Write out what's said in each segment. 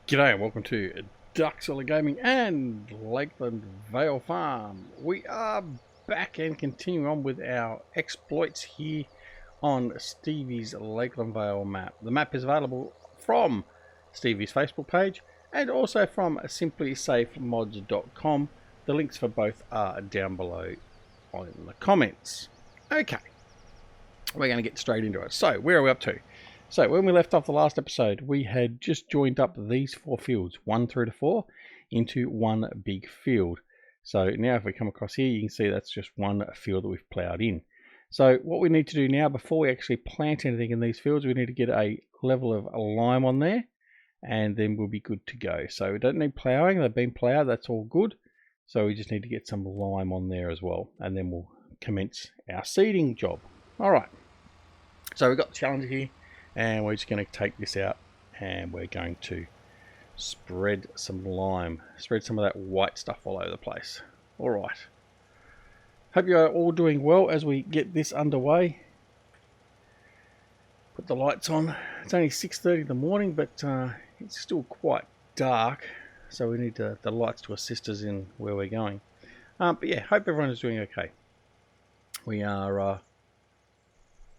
G'day and welcome to Duxella Gaming and LakeLand Vale Farm. We are back and continuing on with our exploits here on Stevie's LakeLand Vale map. The map is available from Stevie's Facebook page and also from simplysafemods.com. The links for both are down below in the comments. Okay, we're going to get straight into it. So, where are we up to? So when we left off the last episode, we had just joined up these 4 fields, 1 through to 4, into one big field. So now if we come across here, you can see that's just one field that we've ploughed in. So what we need to do now, before we actually plant anything in these fields, we need to get a level of lime on there, and then we'll be good to go. So we don't need ploughing, they've been ploughed, that's all good. So we just need to get some lime on there as well, and then we'll commence our seeding job. Alright, so we've got the challenge here. And we're just going to take this out and we're going to spread some lime, spread some of that white stuff all over the place. Alright, hope you are all doing well as we get this underway. Put the lights on. It's only 6:30 in the morning, but it's still quite dark, so we need the lights to assist us in where we're going. But yeah, hope everyone is doing okay. We are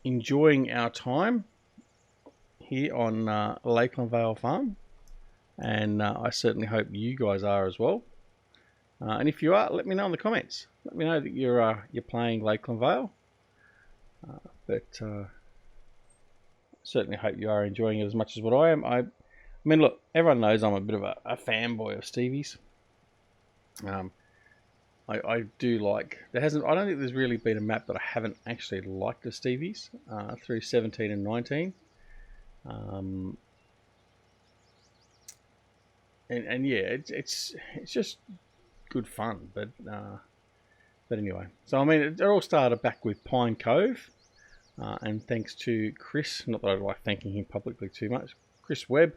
enjoying our time here on LakeLand Vale Farm, and I certainly hope you guys are as well. And if you are, let me know in the comments. Let me know that you're playing LakeLand Vale. But certainly hope you are enjoying it as much as what I am. I mean, look, everyone knows I'm a bit of a fanboy of Stevie's. I do like. I don't think there's really been a map that I haven't actually liked of Stevie's through 17 and 19. And yeah, it's just good fun, but anyway. So I mean, it all started back with Pine Cove, and thanks to Chris. Not that I like thanking him publicly too much. Chris Webb,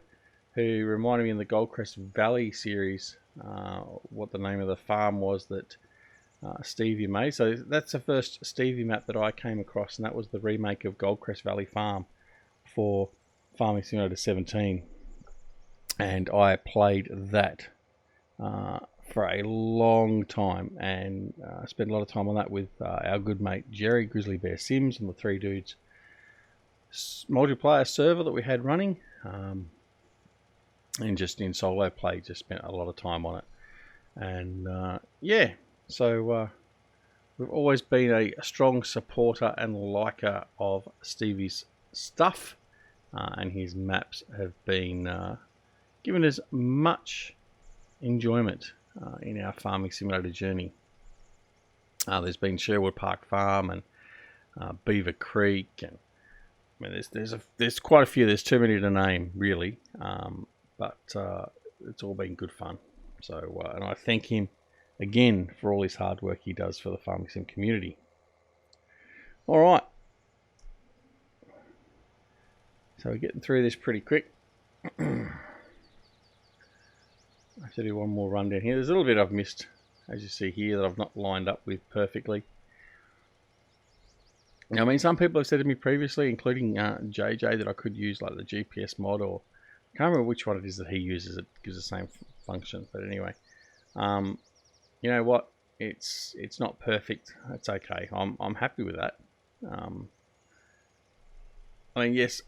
who reminded me in the Goldcrest Valley series what the name of the farm was that Stevie made. So that's the first Stevie map that I came across, and that was the remake of Goldcrest Valley Farm for Farming Simulator 17, and I played that for a long time, and spent a lot of time on that with our good mate Jerry, GrizzlyBearSims, and the 3 dudes multiplayer server that we had running, and just in solo play, just spent a lot of time on it. And yeah, so we've always been a strong supporter and liker of Stevie's stuff. And his maps have been given us much enjoyment in our farming simulator journey. There's been Sherwood Park Farm and Beaver Creek, and I mean, there's quite a few. There's too many to name, really, but it's all been good fun. So, and I thank him again for all his hard work he does for the farming sim community. All right. So we're getting through this pretty quick. I have to do one more run down here. There's a little bit I've missed, as you see here, that I've not lined up with perfectly. Now, I mean, some people have said to me previously, including JJ, that I could use like the GPS mod, or I can't remember which one it is that he uses. It gives the same function, but anyway, you know what? It's not perfect. It's okay. I'm happy with that. I mean, yes.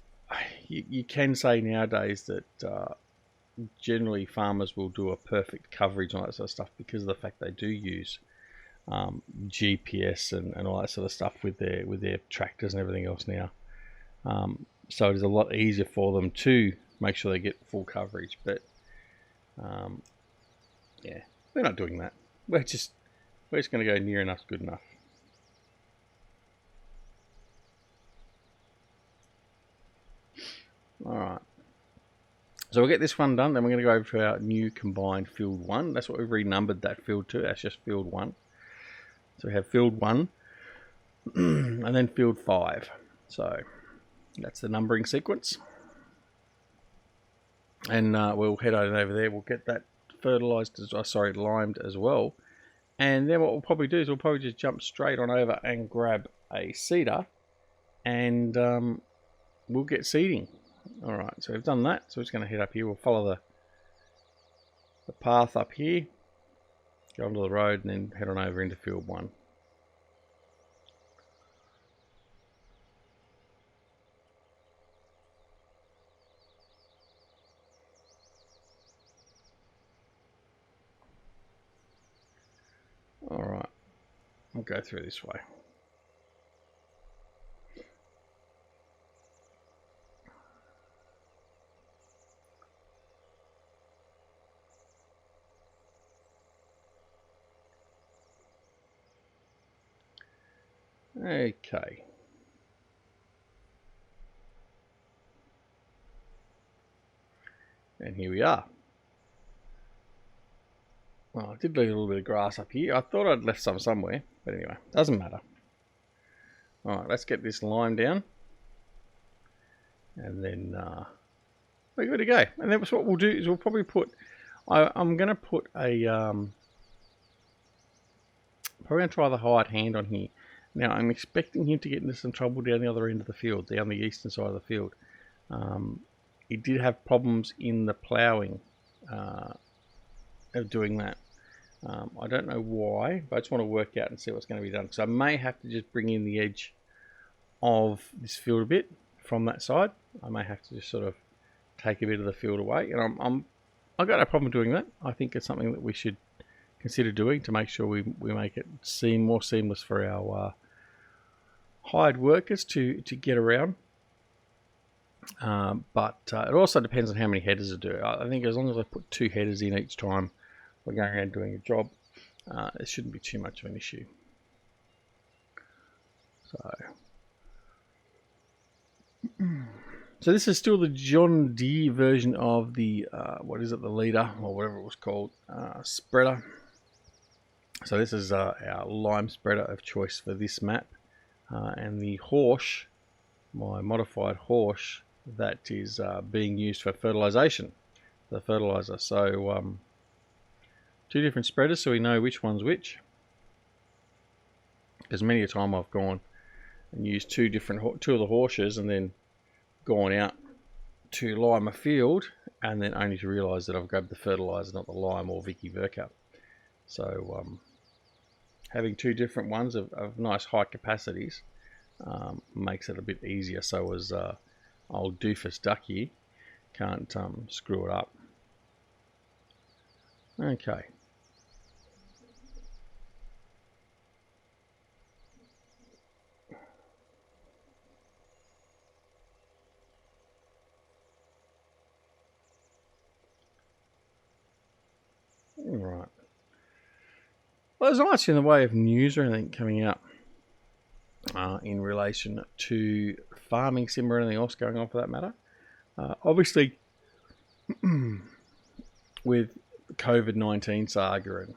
You can say nowadays that generally farmers will do a perfect coverage and all that sort of stuff because of the fact they do use GPS and all that sort of stuff with their tractors and everything else now. So it is a lot easier for them to make sure they get full coverage. But yeah, we're not doing that. We're just going to go near enough, good enough. Alright, so we'll get this one done, then we're going to go over to our new combined field 1. That's what we've renumbered that field to. That's just field 1. So we have field 1 and then field 5. So that's the numbering sequence. And we'll head over there. We'll get that fertilized, limed as well. And then what we'll probably do is we'll probably just jump straight on over and grab a seeder, and we'll get seeding. Alright, so we've done that, so we're just going to head up here. We'll follow the path up here, go onto the road, and then head on over into field 1. Alright, I'll go through this way. Okay. And here we are. Well, I did leave a little bit of grass up here. I thought I'd left some somewhere, but anyway, doesn't matter. Alright, let's get this lime down. And then we're good to go. And that's what we'll do, is we'll probably put, I'm going to put a, probably going to try the hired hand on here. Now, I'm expecting him to get into some trouble down the other end of the field, down the eastern side of the field. He did have problems in the ploughing of doing that. I don't know why, but I just want to work out and see what's going to be done. So I may have to just bring in the edge of this field a bit from that side. I may have to just sort of take a bit of the field away, and I've got no problem doing that. I think it's something that we should consider doing to make sure we make it seem more seamless for our hired workers to get around. But it also depends on how many headers I do. I think as long as I put 2 headers in each time we're going around doing a job, it shouldn't be too much of an issue. So this is still the John Deere version of the what is it, the leader or whatever it was called, spreader. So this is our lime spreader of choice for this map, and the horse, my modified horse, that is being used for fertilization, the fertilizer. So 2 different spreaders, so we know which one's which. Because many a time I've gone and used 2 of the horses and then gone out to lime a field, and then only to realise that I've grabbed the fertilizer, not the lime or Vicky Verka. So having 2 different ones of nice high capacities makes it a bit easier, so as old doofus duck here can't screw it up. Okay. Right. Well, there's not much in the way of news or anything coming out in relation to farming sim or anything else going on for that matter. Obviously, with COVID-19 saga and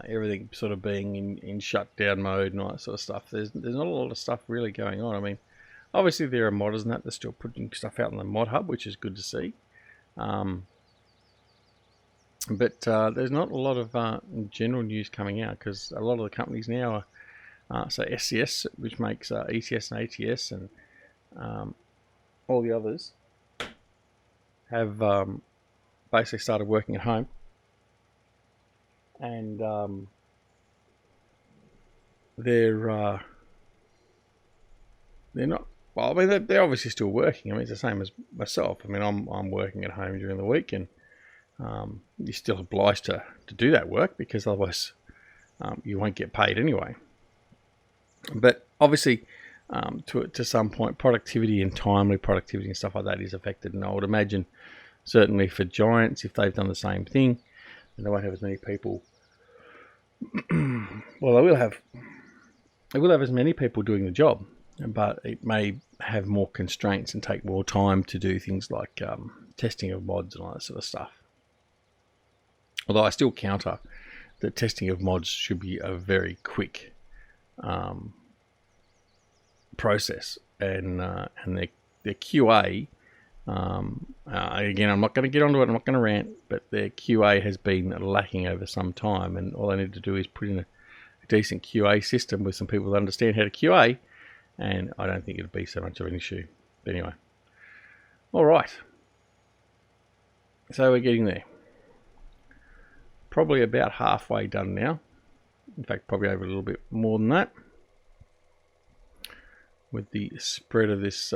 everything sort of being in shutdown mode and all that sort of stuff, there's not a lot of stuff really going on. I mean, obviously there are modders and that, they're still putting stuff out in the mod hub, which is good to see. But there's not a lot of general news coming out, because a lot of the companies now are, so SCS, which makes ETS and ATS, and all the others have basically started working at home, and they're not. Well, I mean, they're obviously still working. I mean, it's the same as myself. I mean, I'm working at home during the week, and you're still obliged to do that work, because otherwise you won't get paid anyway. But obviously, to some point, productivity and timely productivity and stuff like that is affected. And I would imagine, certainly for Giants, if they've done the same thing, then they won't have as many people. Well, they will have as many people doing the job, but it may have more constraints and take more time to do things like testing of mods and all that sort of stuff. Although I still counter that testing of mods should be a very quick process, and their QA, again, I'm not going to get onto it, I'm not going to rant, but their QA has been lacking over some time, and all I need to do is put in a decent QA system with some people that understand how to QA, and I don't think it'll be so much of an issue. But anyway, all right, so we're getting there. probably about halfway done now. In fact, probably over a little bit more than that. With the spread of this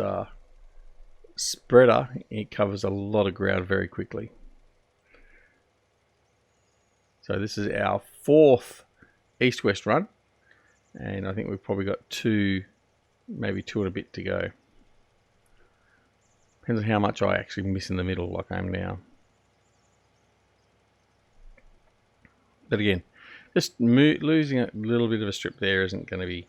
spreader, it covers a lot of ground very quickly. So this is our 4th east-west run, and I think we've probably got 2, maybe 2 and a bit to go. Depends on how much I actually miss in the middle, like I am now. But again, just losing a little bit of a strip there isn't going to be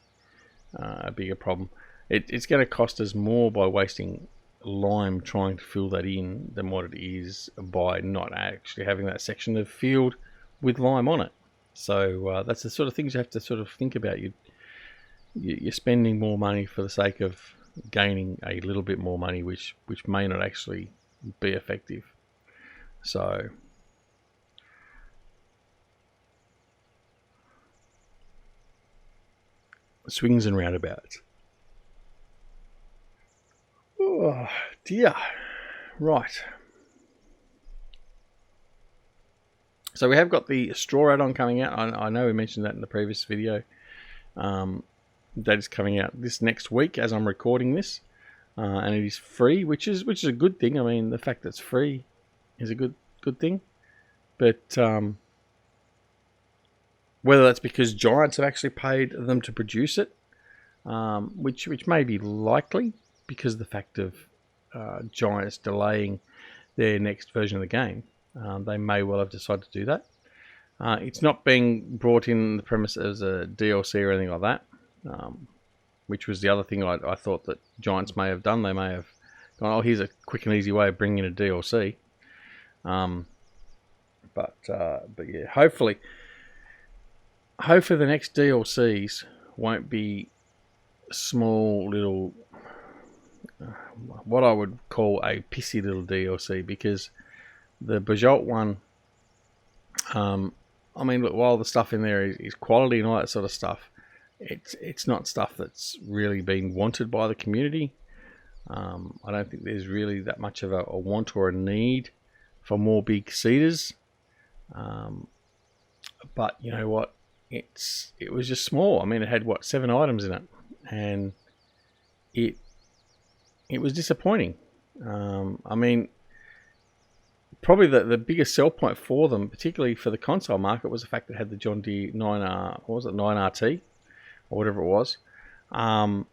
a bigger problem. It's going to cost us more by wasting lime trying to fill that in than what it is by not actually having that section of field with lime on it. So that's the sort of things you have to sort of think about. You're spending more money for the sake of gaining a little bit more money, which may not actually be effective. So swings and roundabouts. Oh dear. Right. So we have got the straw add-on coming out. I know we mentioned that in the previous video. That is coming out this next week as I'm recording this, and it is free, which is a good thing. I mean, the fact that it's free is a good thing. But whether that's because Giants have actually paid them to produce it, which may be likely because of the fact of Giants delaying their next version of the game. They may well have decided to do that. It's not being brought in the premise as a DLC or anything like that, which was the other thing I thought that Giants may have done. They may have gone, oh, here's a quick and easy way of bringing in a DLC. But yeah, hopefully the next DLCs won't be small little, what I would call a pissy little DLC, because the Bajolt one, I mean, look, while the stuff in there is quality and all that sort of stuff, it's not stuff that's really been wanted by the community. I don't think there's really that much of a want or a need for more big seeders. But you know what? It was just small. I mean, it had what, 7 items in it, and it was disappointing. I mean, probably the biggest sell point for them, particularly for the console market, was the fact that it had the John Deere 9R, what was it, 9RT, or whatever it was. And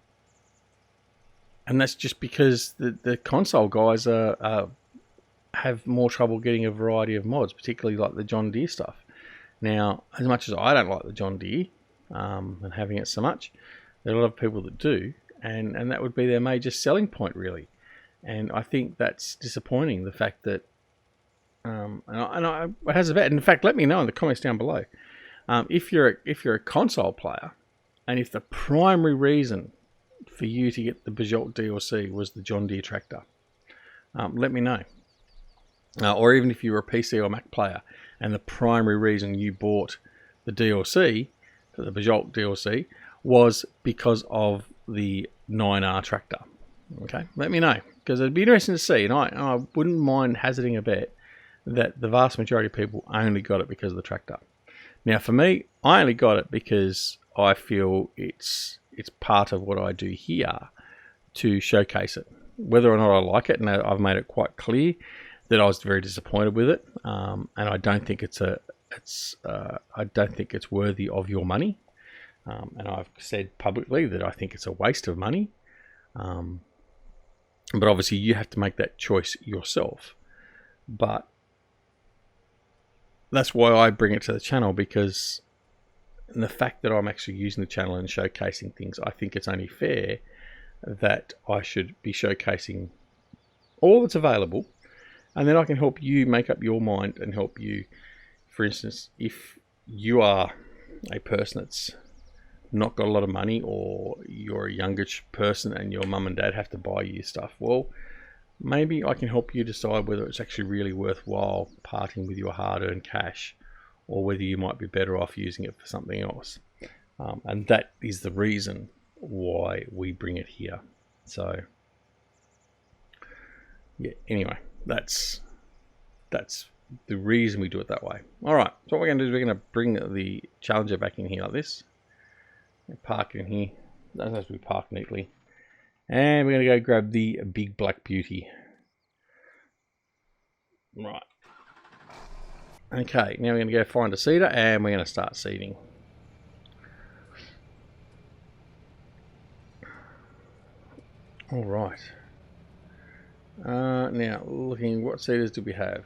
that's just because the console guys have more trouble getting a variety of mods, particularly like the John Deere stuff. Now, as much as I don't like the John Deere and having it so much, there are a lot of people that do, and that would be their major selling point, really. And I think that's disappointing, the fact that it has a bet. In fact, let me know in the comments down below if you're a console player, and if the primary reason for you to get the Bajolt DLC was the John Deere tractor. Let me know. Or even if you were a PC or Mac player, and the primary reason you bought the DLC, the Bajolt DLC, was because of the 9R tractor. Okay, let me know, because it'd be interesting to see, and I wouldn't mind hazarding a bet that the vast majority of people only got it because of the tractor. Now, for me, I only got it because I feel it's part of what I do here to showcase it. Whether or not I like it, and I've made it quite clear that I was very disappointed with it, and I don't think I don't think it's worthy of your money. And I've said publicly that I think it's a waste of money. But obviously you have to make that choice yourself. But that's why I bring it to the channel, because the fact that I'm actually using the channel and showcasing things, I think it's only fair that I should be showcasing all that's available, and then I can help you make up your mind and help you. For instance, if you are a person that's not got a lot of money, or you're a younger person and your mum and dad have to buy you stuff, well, maybe I can help you decide whether it's actually really worthwhile parting with your hard-earned cash, or whether you might be better off using it for something else. And that is the reason why we bring it here. So yeah, anyway, that's the reason we do it that way. Alright, so what we're going to do is we're going to bring the Challenger back in here like this. Park it in here. That has to be parked neatly. And we're going to go grab the big black beauty. Right. Okay, now we're going to go find a seeder and we're going to start seeding. Alright. Now, looking, what seeders do we have?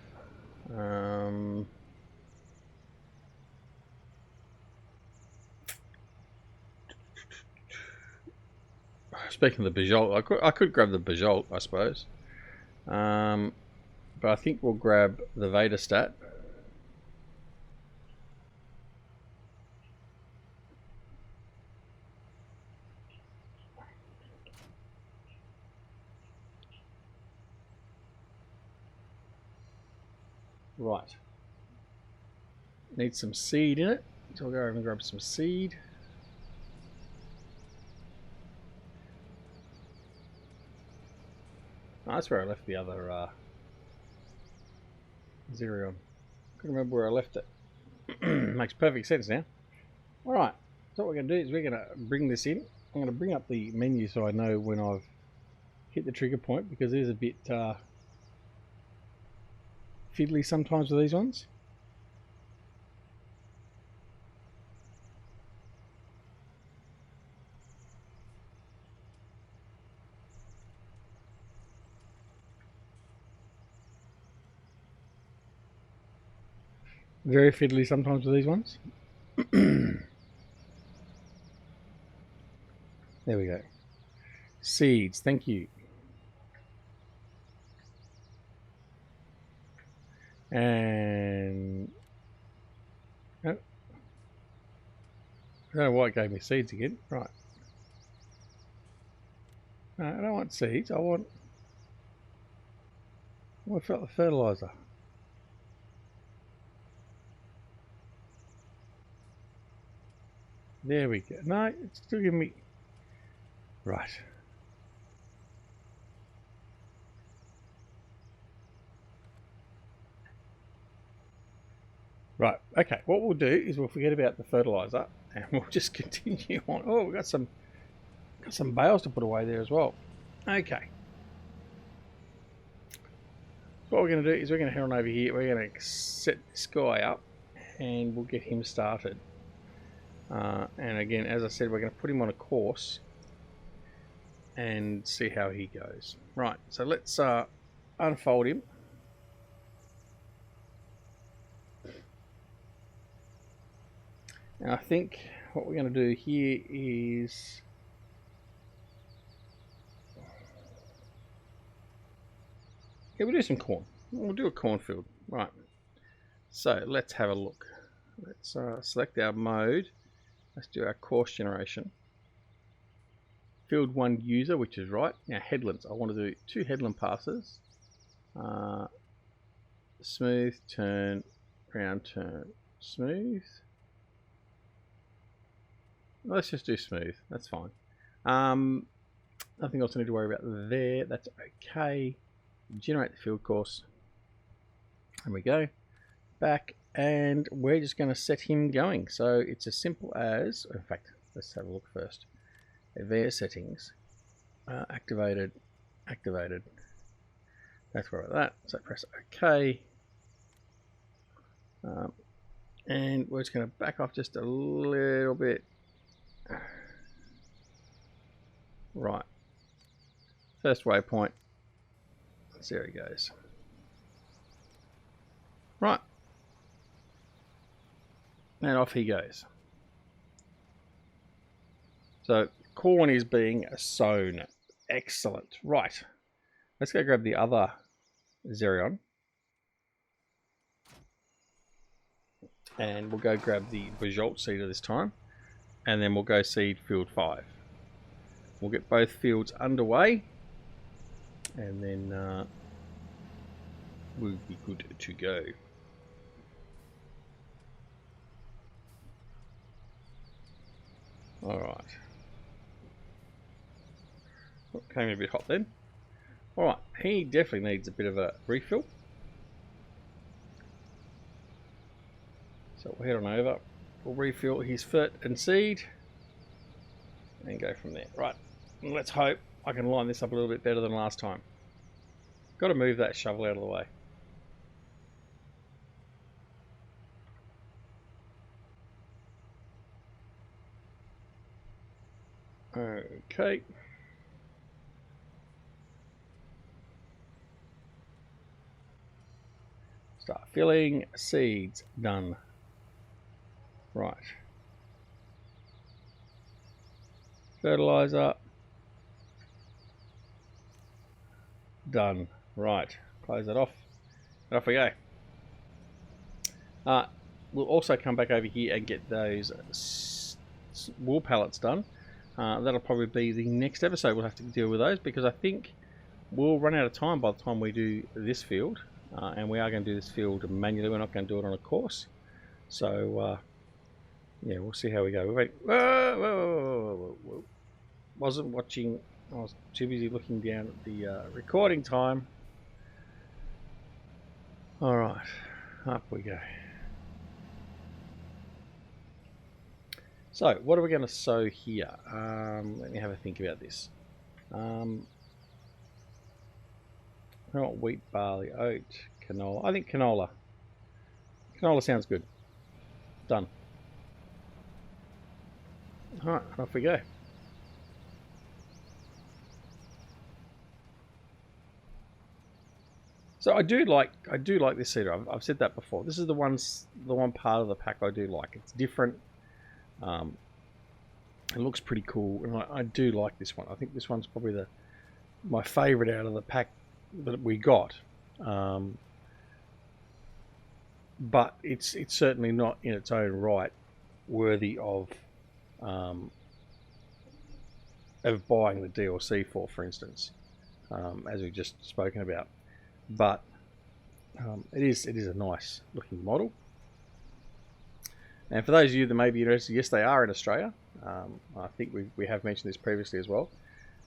Speaking of the Bajolt, I could grab the Bajolt, I suppose. But I think we'll grab the Vader stat. Right. Need some seed in it. So we'll go over and grab some seed. Oh, that's where I left the other Xerion. Couldn't remember where I left it. Makes perfect sense now. Alright, so what we're going to do is we're going to bring this in. I'm going to bring up the menu so I know when I've hit the trigger point, because it is a bit fiddly sometimes with these ones. Very fiddly sometimes with these ones. There we go. Seeds, thank you. And oh, I don't know why it gave me seeds again. Right. No, I don't want seeds. I want the fertilizer. There we go. No, it's still giving me. Right. Right. Okay. What we'll do is we'll forget about the fertilizer and we'll just continue on. Oh, we've got some bales to put away there as well. Okay. So what we're going to do is we're going to head on over here. We're going to set this guy up and we'll get him started. And again, as I said, we're going to put him on a course and see how he goes. Right, so let's unfold him. And I think what we're going to do here is we'll do some corn. We'll do a cornfield. Right, so let's have a look. Let's select our mode. Let's do our course generation. Field 1 user, which is right. Now headlands, I want to do 2 headland passes. Smooth, turn, round, turn, smooth. Let's just do smooth, that's fine. Nothing else I need to worry about there, that's okay. Generate the field course. There we go. Back, and we're just going to set him going. So it's as simple as, in fact, let's have a look first. Adware settings, activated. That's where we're at. So press OK. And we're just going to back off just a little bit. Right. First waypoint. There he goes. Right. And off he goes. So corn is being sown. Excellent. Right. Let's go grab the other Xerion. And we'll go grab the Bajolt seeder this time. And then we'll go seed field 5. We'll get both fields underway. And then we'll be good to go. Alright. Oh, came a bit hot then. Alright, he definitely needs a bit of a refill. So we'll head on over. We'll refill his foot and seed and go from there. Right, and let's hope I can line this up a little bit better than last time. Got to move that shovel out of the way. Okay. Start filling seeds. Done. Right. Fertilizer. Done. Right. Close that off. And off we go. We'll also come back over here and get those wool pallets done. That'll probably be the next episode. We'll have to deal with those because I think we'll run out of time by the time we do this field. And we are going to do this field manually. We're not going to do it on a course. So, yeah, we'll see how we go. Wait. Whoa. Wasn't watching. I was too busy looking down at the recording time. Alright, up we go. So, what are we going to sow here? Let me have a think about this. I want wheat, barley, oat, canola. I think canola. Canola sounds good. Done. Alright, off we go. So I do like this seeder. I've said that before. This is the one part of the pack I do like. It's different. It looks pretty cool, and I do like this one. I think this one's probably my favourite out of the pack that we got. But it's certainly not in its own right worthy of buying the DLC for instance, as we've just spoken about. But it is a nice looking model. And for those of you that may be interested, yes, they are in Australia. I think we have mentioned this previously as well.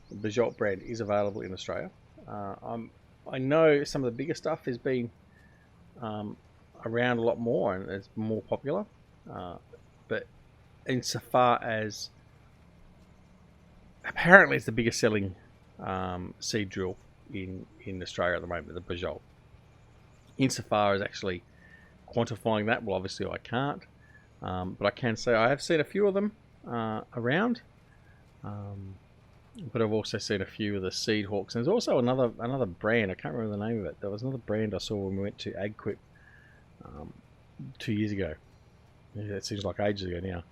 The Bloatware brand is available in Australia. I know some of the bigger stuff has been around a lot more and it's more popular. But insofar as apparently it's the biggest selling seed drill in Australia at the moment, the Bloatware. Insofar as actually quantifying that, well, obviously I can't. But I can say I have seen a few of them around. But I've also seen a few of the Seed Hawks. And there's also another brand. I can't remember the name of it. There was another brand I saw when we went to AgQuip 2 years ago. It seems like ages ago now.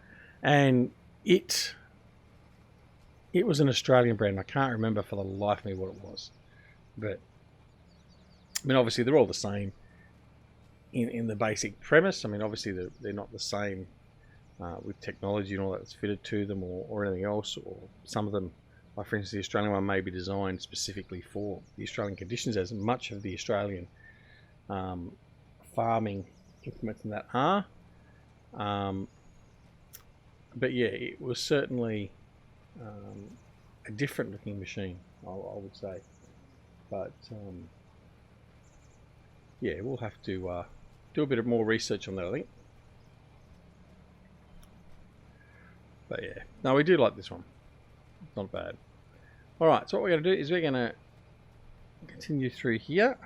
And it was an Australian brand. I can't remember for the life of me what it was. But I mean, obviously they're all the same in the basic premise. I mean, obviously they're not the same with technology and all that's fitted to them or anything else. Or some of them, like for instance, the Australian one may be designed specifically for the Australian conditions, as much of the Australian farming implements in that are. But yeah, it was certainly a different looking machine, I would say. But yeah, we'll have to do a bit of more research on that, I think. But yeah, no, we do like this one. It's not bad. Alright, so what we're going to do is we're going to continue through here.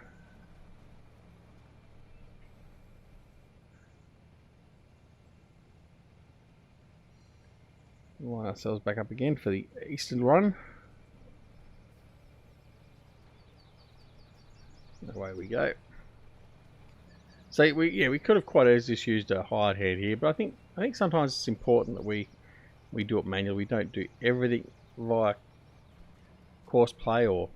Line ourselves back up again for the eastern run. Away we go. So we could have quite easily just used a hired hand here, but I think sometimes it's important that we do it manually. We don't do everything via course play or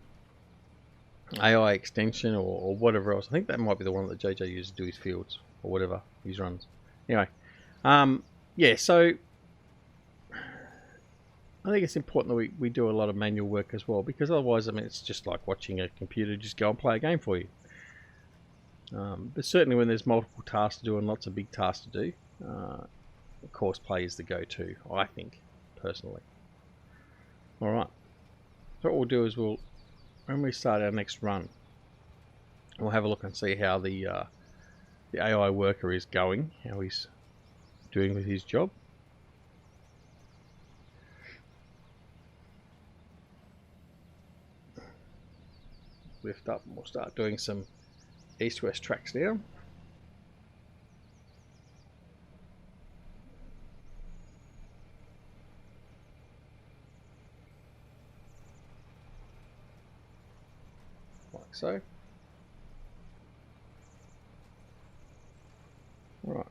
AI extension or whatever else. I think that might be the one that JJ uses to do his fields or whatever his runs. Anyway, yeah. So I think it's important that we do a lot of manual work as well, because otherwise, I mean, it's just like watching a computer just go and play a game for you. But certainly when there's multiple tasks to do and lots of big tasks to do, course play is the go-to, I think, personally. Alright, so what we'll do is when we start our next run, we'll have a look and see how the AI worker is going, how he's doing with his job. Lift up and we'll start doing some east-west tracks now. Like so. Right,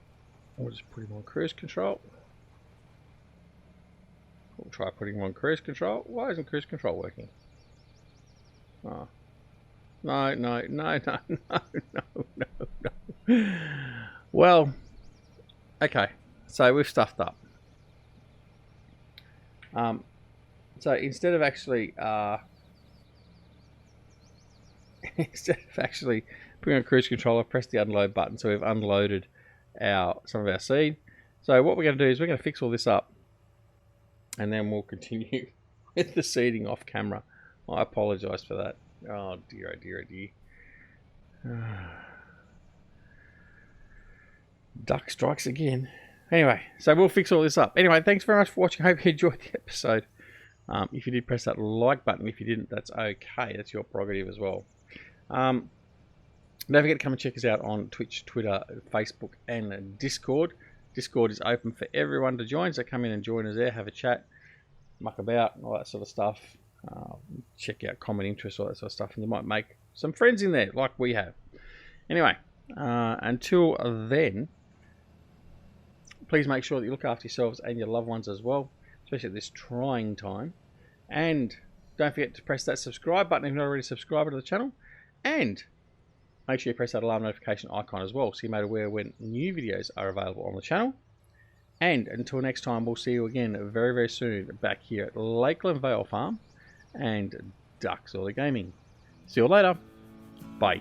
we'll just put him on cruise control. We'll try putting him on cruise control. Why isn't cruise control working? Oh. No, no, no, no, no, no, no, no. Well, okay, so we've stuffed up. So instead of actually putting on cruise control, I've pressed the unload button, so we've unloaded some of our seed. So what we're going to do is we're going to fix all this up, and then we'll continue with the seeding off camera. I apologise for that. Oh dear, oh dear, oh dear. Duck strikes again. Anyway, so we'll fix all this up. Anyway, thanks very much for watching. I hope you enjoyed the episode. If you did, press that like button. If you didn't, that's okay. That's your prerogative as well. Don't forget to come and check us out on Twitch, Twitter, Facebook, and Discord. Discord is open for everyone to join, so come in and join us there, have a chat, muck about, all that sort of stuff. Check out common interests, all that sort of stuff, and you might make some friends in there, like we have. Anyway, until then, please make sure that you look after yourselves and your loved ones as well, especially at this trying time. And don't forget to press that subscribe button if you're not already subscribed to the channel, and make sure you press that alarm notification icon as well, so you're made aware when new videos are available on the channel. And until next time, we'll see you again very, very soon back here at LakeLand Vale Farm and Ducks Early Gaming. See you later. Bye.